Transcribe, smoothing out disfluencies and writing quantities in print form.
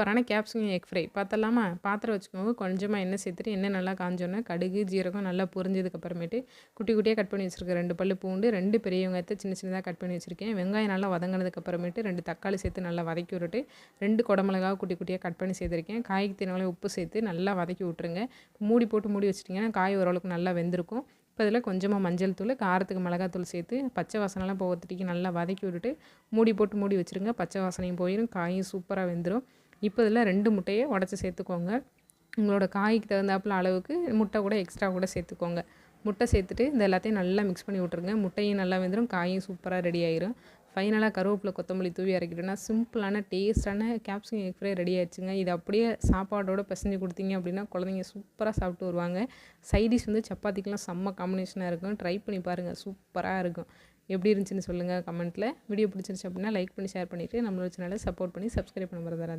சூப்பரான capsicum egg fry பார்த்தலாமா? பாத்திரம் வச்சுக்கோங்க. கொஞ்சமா எண்ணெய் சேர்த்துட்டு எண்ணெய் நல்லா காஞ்சோன்னே கடுகு, ஜீரகம் நல்லா பொரிஞ்சதுக்கப்புறமேட்டு குட்டி குட்டியாக கட் பண்ணி வச்சுருக்கேன் 2 பல்லு பூண்டு, 2 பெரிய வெங்காயத்த சின்ன சின்னதாக கட் பண்ணி வச்சுருக்கேன். வெங்காயம் நல்லா வதங்கினதுக்கப்புறமேட்டு 2 தக்காளி சேர்த்து நல்லா வதக்கி விட்டுட்டு 2 குடமிளகாவை குட்டி குட்டியாக கட் பண்ணி சேர்த்துருக்கேன். காய்க்கு தேவையான உப்பு சேர்த்து நல்லா வதக்கி விட்ருங்க. மூடி போட்டு மூடி வச்சிட்டிங்கன்னா காய் ஓரளவுக்கு நல்லா வெந்திருக்கும். இப்போ இதில் கொஞ்சமாக மஞ்சள் தூள், காரத்துக்கு மிளகாத்தூள் சேர்த்து பச்சை வாசனைலாம் போகிறதுக்கு நல்லா வதக்கி விட்டுட்டு மூடி போட்டு மூடி வச்சுருங்க. பச்சை வாசனையும் போயிடும், காயும் சூப்பராக வெந்துடும். இப்போ இதில் 2 முட்டையை உடச்சி சேர்த்துக்கோங்க. உங்களோட காய்க்கு தகுந்தாப்புல அளவுக்கு முட்டை கூட எக்ஸ்ட்ரா கூட சேர்த்துக்கோங்க. முட்டை சேர்த்துட்டு இந்த எல்லாத்தையும் நல்லா மிக்ஸ் பண்ணி விட்ருங்க. முட்டையும் நல்லா வெந்துடும், காயும் சூப்பராக ரெடி ஆயிரும். ஃபைனலாக கருவேப்பிலை கொத்தமல்லி தூவி இறக்கிட்டோன்னா சிம்பிளான டேஸ்ட்டான கேப்சிகம் எக் ஃப்ரை ரெடி ஆயிடுச்சுங்க. இது அப்படியே சாப்பாடோட பிசைஞ்சு கொடுத்தீங்க அப்படின்னா குழந்தைங்க சூப்பராக சாப்பிட்டு வருவாங்க. சைடிஷ் வந்து சப்பாத்திக்கெலாம் செம்ம காம்பினேஷனாக இருக்கும். ட்ரை பண்ணி பாருங்கள், சூப்பராக இருக்கும். எப்படி இருந்துச்சுன்னு சொல்லுங்கள் கமெண்ட்டில். வீடியோ பிடிச்சிருந்துச்சு அப்படின்னா லைக் பண்ணி ஷேர் பண்ணிவிட்டு நம்மளோட சேனலை சப்போர்ட் பண்ணி சப்ஸ்கிரைப் பண்ண மறந்துடாதீங்க.